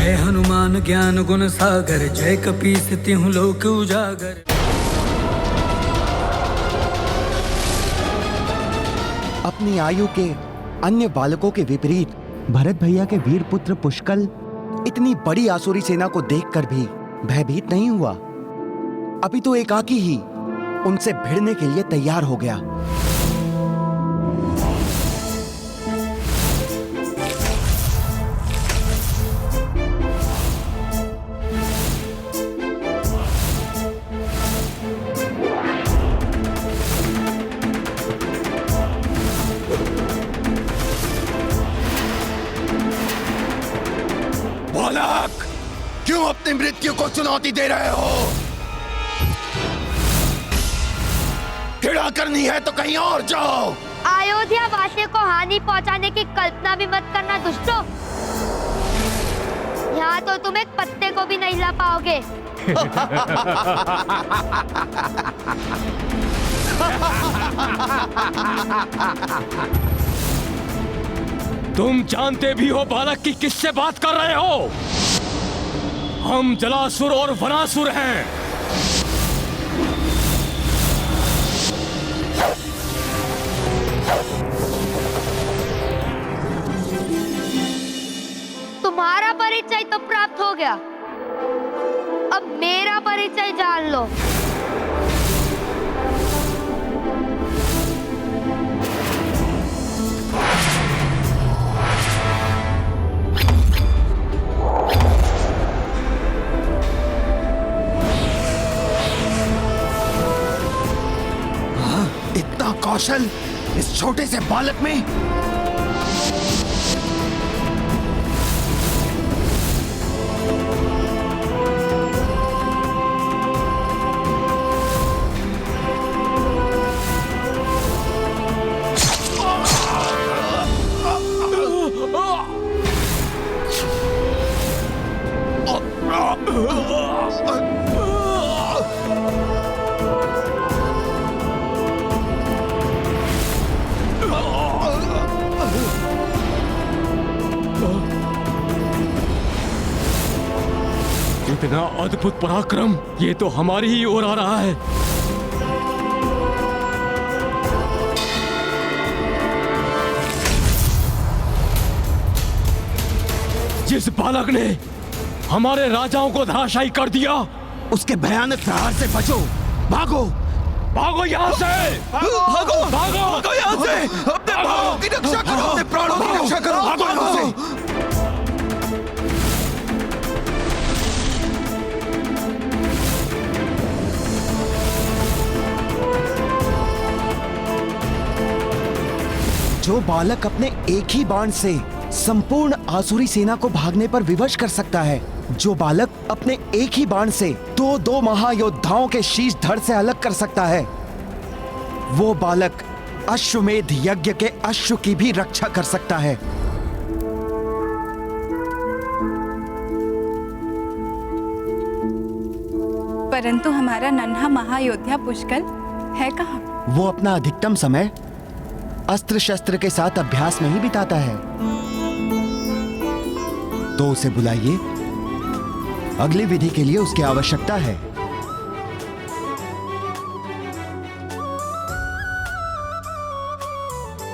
जय हनुमान ज्ञान गुण सागर, जय कपीस तिहुँ लोक उजागर। अपनी आयु के अन्य बालकों के विपरीत भरत भैया के वीर पुत्र पुष्कल इतनी बड़ी आसुरी सेना को देखकर भी भयभीत नहीं हुआ। अभी तो एकाकी ही उनसे भिड़ने के लिए तैयार हो गया। बालक, क्यों अपनी मृत्यु को चुनौती दे रहे हो? खिड़ा करनी है तो कहीं और जाओ। अयोध्या वासियों को हानि पहुंचाने की कल्पना भी मत करना दुष्टों। यहाँ तो तुम एक पत्ते को भी नहीं ला पाओगे। तुम जानते भी हो बालक की किससे बात कर रहे हो? हम जलासुर और वनासुर हैं। तुम्हारा परिचय तो प्राप्त हो गया, अब मेरा परिचय जान लो। इतना कौशल इस छोटे से बालक में? इतना अद्भुत पराक्रम, ये तो हमारी ही ओर आ रहा है। जिस बालक ने हमारे राजाओं को धराशायी कर दिया, उसके भयानक प्रहार से बचो। भागो भागो यहाँ से, भागो भागो भागो यहाँ से। अपने प्राणों की रक्षा करो, अपने प्राणों की रक्षा करो। भागो यहाँ से। जो बालक अपने एक ही बाण से संपूर्ण आसुरी सेना को भागने पर विवश कर सकता है, जो बालक अपने एक ही बाण से दो महायोद्धाओं के शीश धड़ से अलग कर सकता है, वो बालक अश्वमेध यज्ञ के अश्व की भी रक्षा कर सकता है। परंतु हमारा नन्हा महायोद्धा पुष्कल है कहाँ? वो अपना अधिकतम समय अस्त्र शस्त्र के साथ अभ्यास में ही बिताता है। तो उसे बुलाइए, अगली विधि के लिए उसकी आवश्यकता है।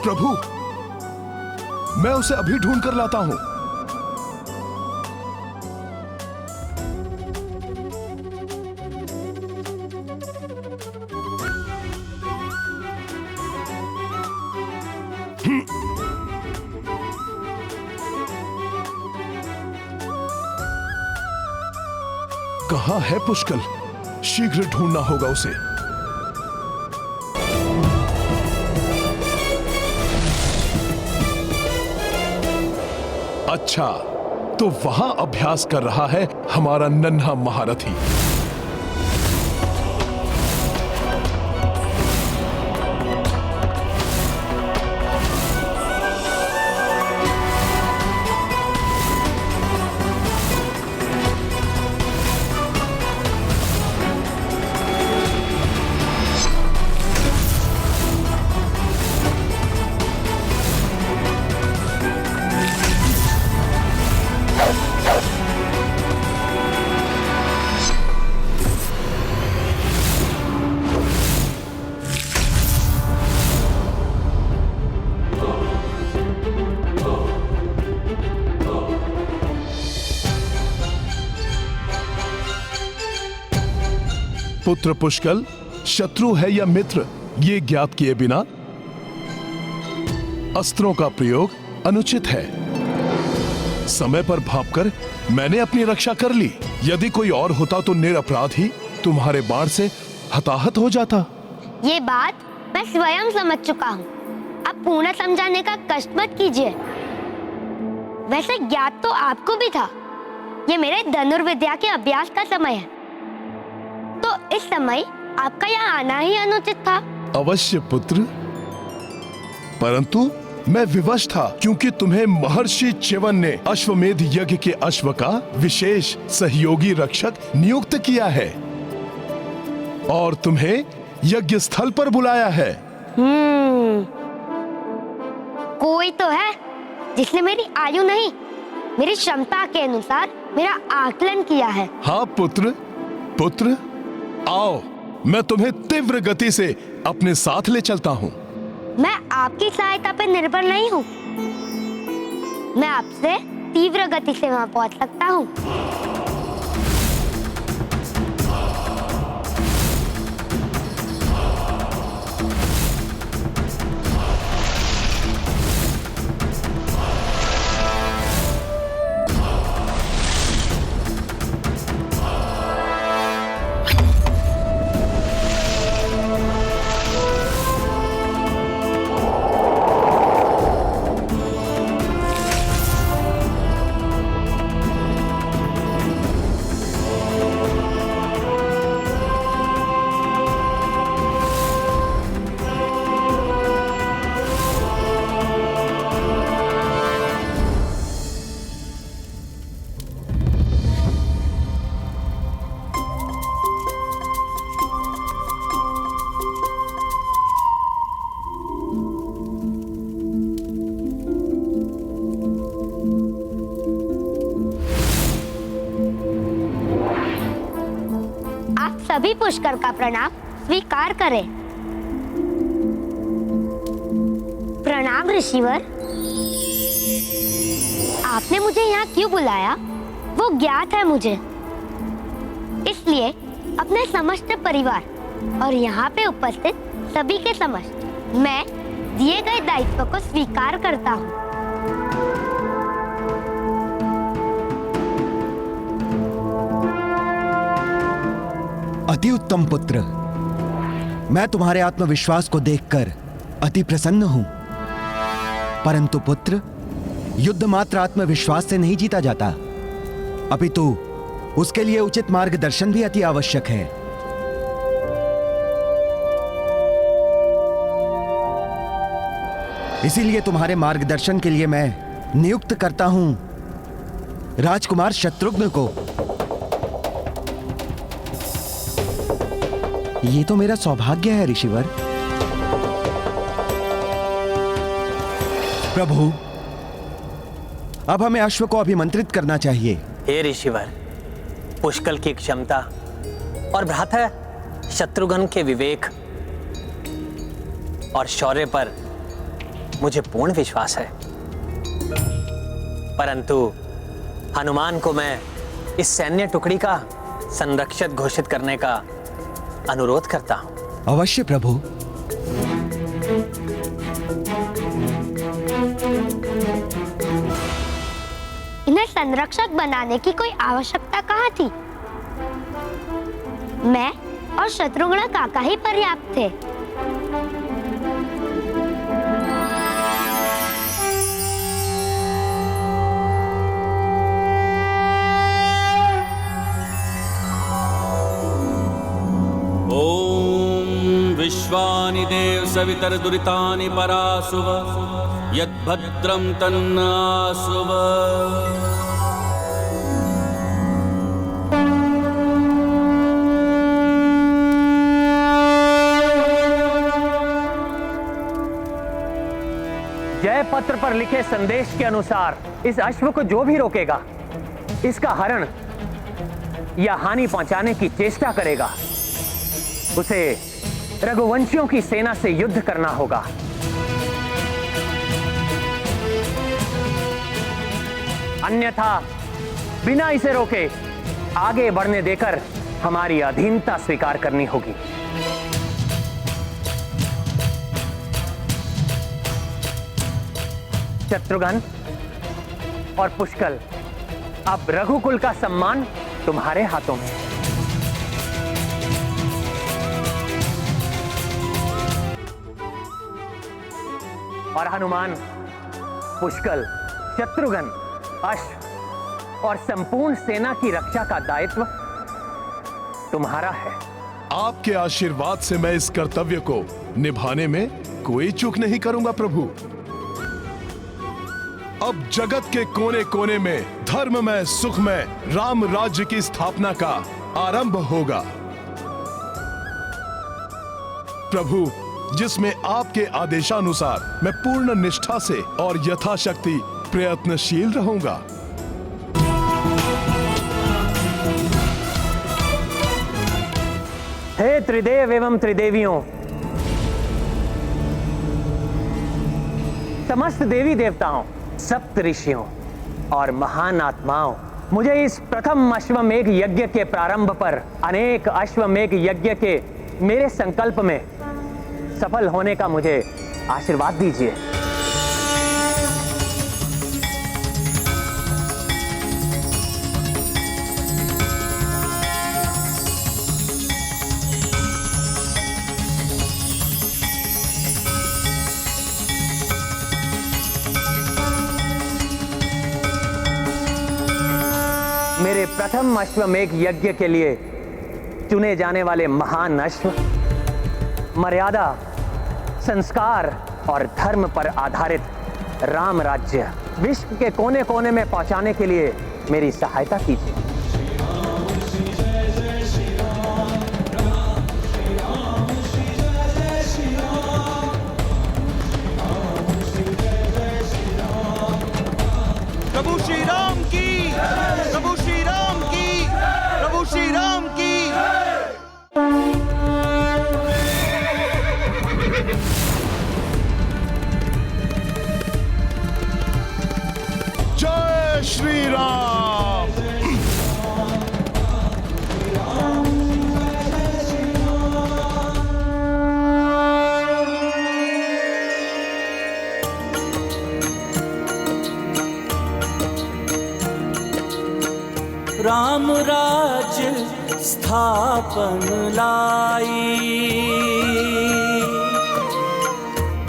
प्रभु, मैं उसे अभी ढूंढ कर लाता हूं। कहाँ है पुष्कल? शीघ्र ढूंढना होगा उसे। अच्छा, तो वहां अभ्यास कर रहा है हमारा नन्हा महारथी। पुत्र पुष्कल शत्रु है या मित्र, ये ज्ञात किए बिना अस्त्रों का प्रयोग अनुचित है। समय पर भांपकर मैंने अपनी रक्षा कर ली। यदि कोई और होता तो निरपराधी तुम्हारे बाण से हताहत हो जाता। ये बात मैं स्वयं समझ चुका हूँ। अब पूर्ण समझाने का कष्ट मत कीजिए। वैसे ज्ञात तो आपको भी था, ये मेरे धनुर्विद्या के अभ्यास का समय है, तो इस समय आपका यहाँ आना ही अनुचित था। अवश्य पुत्र, परंतु मैं विवश था क्योंकि तुम्हें महर्षि च्यवन ने अश्वमेध यज्ञ के अश्व का विशेष सहयोगी रक्षक नियुक्त किया है और तुम्हें यज्ञ स्थल पर बुलाया है। कोई तो है जिसने मेरी आयु नहीं, मेरी क्षमता के अनुसार मेरा आकलन किया है। हाँ पुत्र, पुत्र आओ, मैं तुम्हें तीव्र गति से अपने साथ ले चलता हूँ। मैं आपकी सहायता पर निर्भर नहीं हूँ, मैं आपसे तीव्र गति से वहां पहुंच सकता हूँ। सभी पुष्कर का प्रणाम स्वीकार करें। प्रणाम ऋषिवर। आपने मुझे यहाँ क्यों बुलाया वो ज्ञात है मुझे, इसलिए अपने समस्त परिवार और यहाँ पे उपस्थित सभी के समक्ष मैं दिए गए दायित्व को स्वीकार करता हूँ। अति उत्तम पुत्र, मैं तुम्हारे आत्मविश्वास को देखकर अति प्रसन्न हूं। परंतु पुत्र, युद्ध मात्र आत्मविश्वास से नहीं जीता जाता, अपितु उसके लिए उचित मार्गदर्शन भी अति आवश्यक है। इसीलिए तुम्हारे मार्गदर्शन के लिए मैं नियुक्त करता हूं राजकुमार शत्रुघ्न को। ये तो मेरा सौभाग्य है ऋषिवर। प्रभु, अब हमें अश्व को अभिमंत्रित करना चाहिए। हे ऋषिवर, पुष्कल की क्षमता और भ्राता शत्रुघ्न के विवेक और शौर्य पर मुझे पूर्ण विश्वास है, परंतु हनुमान को मैं इस सैन्य टुकड़ी का संरक्षक घोषित करने का अनुरोध करता हूं। अवश्य प्रभु। इन्हें संरक्षक बनाने की कोई आवश्यकता कहाँ थी? मैं और शत्रुघ्न काका ही पर्याप्त थे। विश्वानि देव सवितर दुरितानि परासुव यद्भद्रं तन्नासुव। जय पत्र पर लिखे संदेश के अनुसार इस अश्व को जो भी रोकेगा, इसका हरण या हानि पहुंचाने की चेष्टा करेगा, उसे रघुवंशियों की सेना से युद्ध करना होगा। अन्यथा बिना इसे रोके आगे बढ़ने देकर हमारी अधीनता स्वीकार करनी होगी। शत्रुघ्न और पुष्कल, अब रघुकुल का सम्मान तुम्हारे हाथों में है। और हनुमान, पुष्कल, शत्रुघ्न, अश्व और संपूर्ण सेना की रक्षा का दायित्व तुम्हारा है। आपके आशीर्वाद से मैं इस कर्तव्य को निभाने में कोई चूक नहीं करूंगा प्रभु। अब जगत के कोने कोने में धर्ममय सुखमय राम राज्य की स्थापना का आरंभ होगा प्रभु, जिसमें आपके आदेशानुसार मैं पूर्ण निष्ठा से और यथाशक्ति प्रयत्नशील रहूंगा। हे त्रिदेव एवं त्रिदेवियों, समस्त देवी देवताओं, सप्त ऋषियों और महान आत्माओं, मुझे इस प्रथम अश्वमेघ यज्ञ के प्रारंभ पर अनेक अश्वमेघ यज्ञ के मेरे संकल्प में सफल होने का मुझे आशीर्वाद दीजिए। मेरे प्रथम अश्वमेघ यज्ञ के लिए चुने जाने वाले महान अश्व मर्यादा, संस्कार और धर्म पर आधारित राम राज्य विश्व के कोने कोने में पहुंचाने के लिए मेरी सहायता कीजिए। प्रभु श्री राम की, प्रभु श्री राम की, प्रभु श्री राम की। जय श्री राम। राम राज्य स्थापन लाई,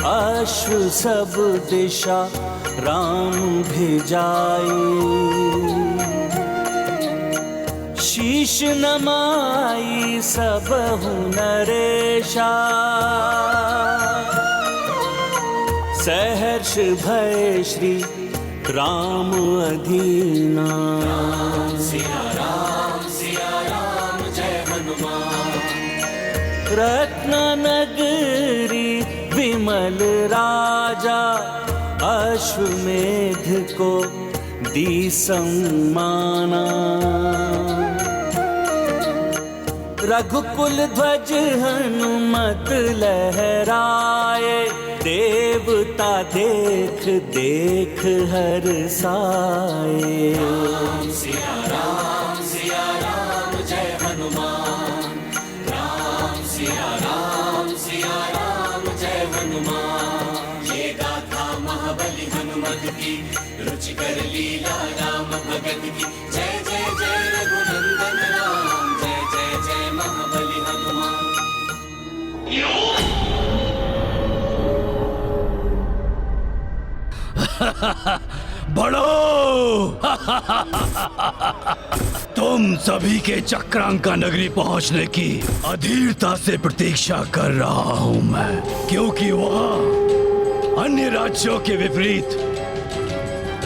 अश्व सब दिशा राम भेजाई। शीश नमाई सब नरेशा, सहर्ष भय श्री राम अधीना। सिया राम जय हनुमान। रत्न नगरी विमल राजा, अश्वमेध को दी सम्माना। रघुकुल ध्वज हनुमत लहराए, देवता देख देख हर्षाए। सिया राम जय हनुमान। सिया राम जय हनुमान। ये गाथा महाबली हनुमत की, रुचिकर लीला राम भगत की। जय जय जय रघुनंदन राम, जय जय जय महाबली हनुमान। बढ़ो। तुम सभी के चक्रांका नगरी पहुंचने की अधीरता से प्रतीक्षा कर रहा हूं मैं, क्योंकि वहां अन्य राज्यों के विपरीत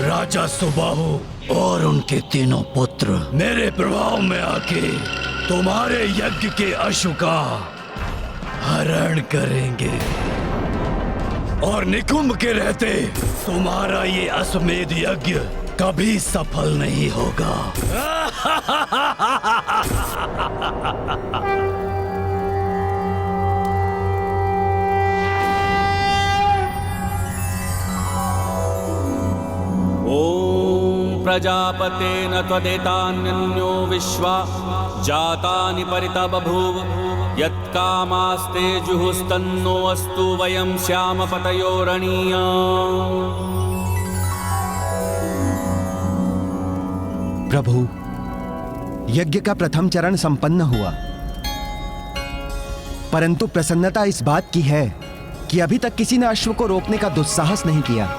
राजा सुबाहु और उनके तीनों पुत्र मेरे प्रभाव में आके तुम्हारे यज्ञ के अश्व का हरण करेंगे, और निकुंभ के रहते तुम्हारा ये अश्वमेध यज्ञ कभी सफल नहीं होगा। ओम प्रजापतेन त्वदेतान्यो विश्वा जातानि परिता बभूव यत्कामास्ते जुहुस्तन्नो अस्तु वयं श्याम पतयोरणीया। प्रभु, यज्ञ का प्रथम चरण संपन्न हुआ, परंतु प्रसन्नता इस बात की है कि अभी तक किसी ने अश्व को रोकने का दुस्साहस नहीं किया।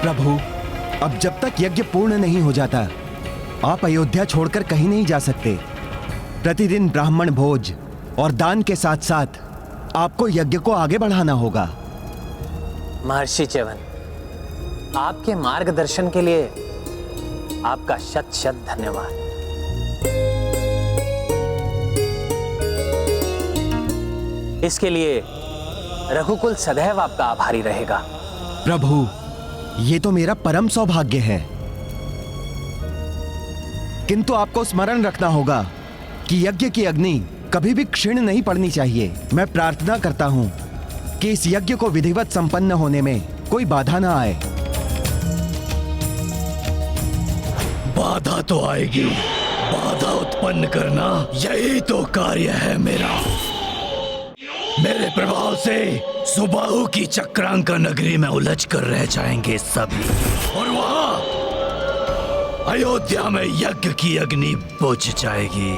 प्रभु, अब जब तक यज्ञ पूर्ण नहीं हो जाता, आप अयोध्या छोड़कर कहीं नहीं जा सकते। प्रतिदिन ब्राह्मण भोज और दान के साथ साथ आपको यज्ञ को आगे बढ़ाना होगा। महर्षि च्यवन, आपके मार्गदर्शन के लिए आपका शत शत धन्यवाद। इसके लिए रघुकुल सदैव आपका आभारी रहेगा। प्रभु, ये तो मेरा परम सौभाग्य है, किंतु आपको स्मरण रखना होगा कि यज्ञ की अग्नि कभी भी क्षीण नहीं पड़नी चाहिए। मैं प्रार्थना करता हूं कि इस यज्ञ को विधिवत संपन्न होने में कोई बाधा ना आए। बाधा तो आएगी, बाधा उत्पन्न करना यही तो कार्य है मेरा। मेरे प्रभाव से सुबाहु की चक्रांका नगरी में उलझ कर रह जाएंगे सभी, और वहां अयोध्या में यज्ञ की अग्नि बुझ जाएगी।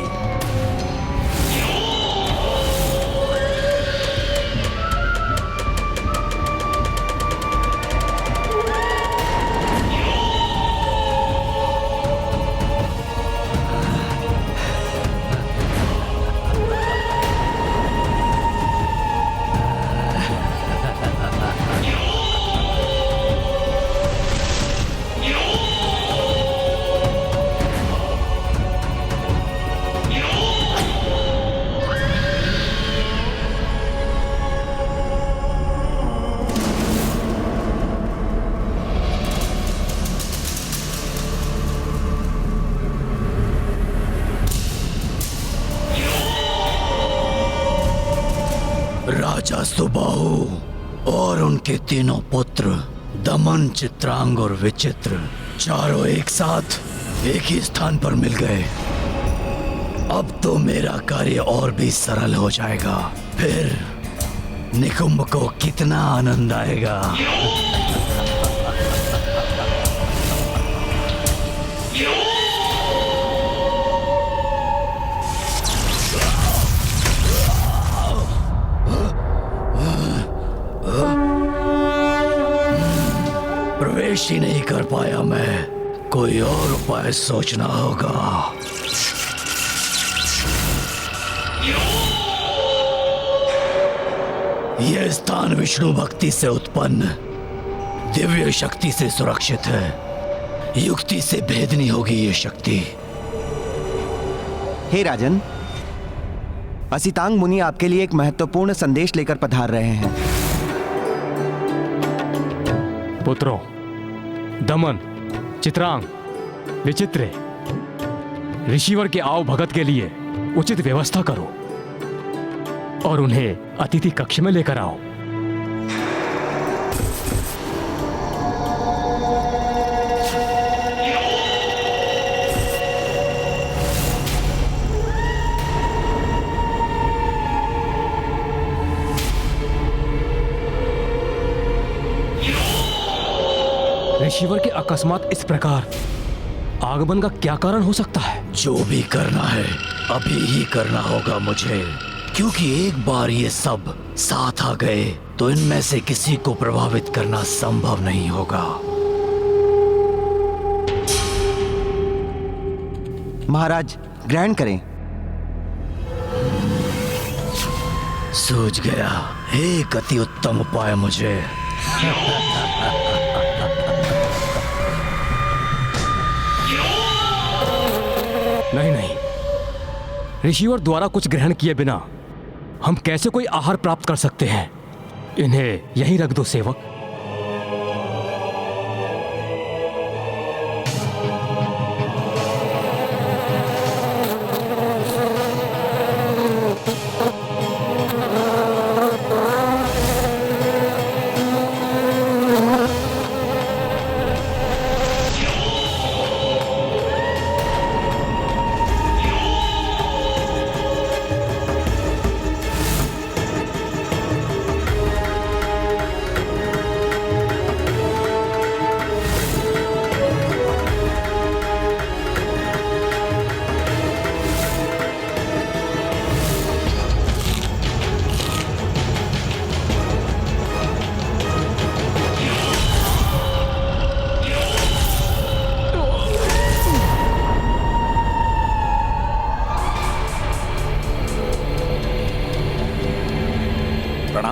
राजा सुबाहु और उनके तीनों पुत्र दमन, चित्रांग और विचित्र चारों एक साथ एक ही स्थान पर मिल गए। अब तो मेरा कार्य और भी सरल हो जाएगा। फिर निकुंभ को कितना आनंद आएगा। प्रवेश ही नहीं कर पाया मैं, कोई और उपाय सोचना होगा। यह स्थान विष्णु भक्ति से उत्पन्न दिव्य शक्ति से सुरक्षित है। युक्ति से भेदनी होगी ये शक्ति। हे राजन, असितांग मुनि आपके लिए एक महत्वपूर्ण संदेश लेकर पधार रहे हैं। पुत्रों, दमन, चित्रांग, विचित्र, ऋषिवर के आव भगत के लिए उचित व्यवस्था करो और उन्हें अतिथि कक्ष में लेकर आओ। ऋषिवर के अकस्मात इस प्रकार आगमन का क्या कारण हो सकता है? जो भी करना है अभी ही करना होगा मुझे, क्योंकि एक बार ये सब साथ आ गए तो इनमें से किसी को प्रभावित करना संभव नहीं होगा। महाराज, ग्रहण करें। सूझ गया, एक अति उत्तम उपाय मुझे। नहीं नहीं, ऋषिवर द्वारा कुछ ग्रहण किए बिना हम कैसे कोई आहार प्राप्त कर सकते हैं? इन्हें यहीं रख दो सेवक।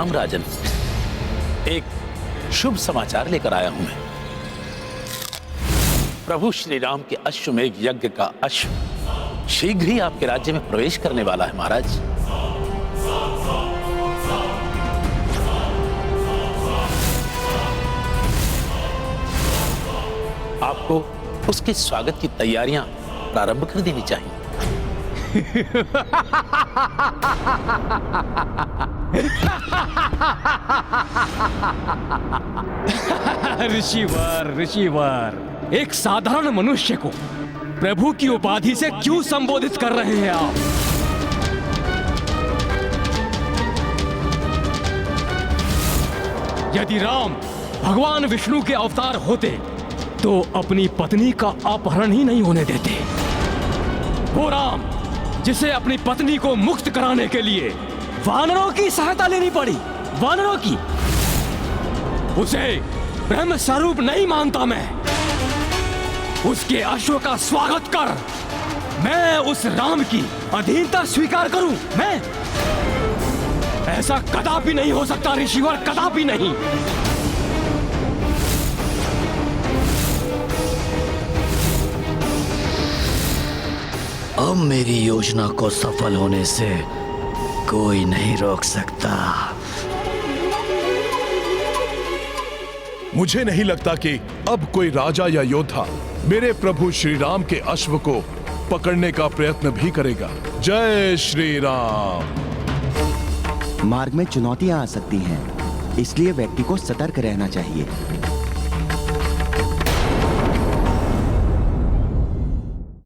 राम राजन, एक शुभ समाचार लेकर आया हूं मैं। प्रभु श्री राम के अश्वमेध यज्ञ का अश्व शीघ्र ही आपके राज्य में प्रवेश करने वाला है महाराज। आपको उसके स्वागत की तैयारियां प्रारंभ कर देनी चाहिए। ऋषिवर, ऋषिवर, एक साधारण मनुष्य को प्रभु की उपाधि से क्यों संबोधित कर रहे हैं आप? यदि राम भगवान विष्णु के अवतार होते तो अपनी पत्नी का अपहरण ही नहीं होने देते। वो राम जिसे अपनी पत्नी को मुक्त कराने के लिए वानरों की सहायता लेनी पड़ी, वानरों की, उसे ब्रह्म स्वरूप नहीं मानता मैं। उसके अश्व का स्वागत कर, मैं उस राम की अधीनता स्वीकार करूं। मैं ऐसा कदापि नहीं हो सकता ऋषिवर, कदापि नहीं। अब मेरी योजना को सफल होने से कोई नहीं रोक सकता। मुझे नहीं लगता कि अब कोई राजा या योद्धा मेरे प्रभु श्री राम के अश्व को पकड़ने का प्रयत्न भी करेगा। जय श्री राम। मार्ग में चुनौतियां आ सकती हैं, इसलिए व्यक्ति को सतर्क रहना चाहिए।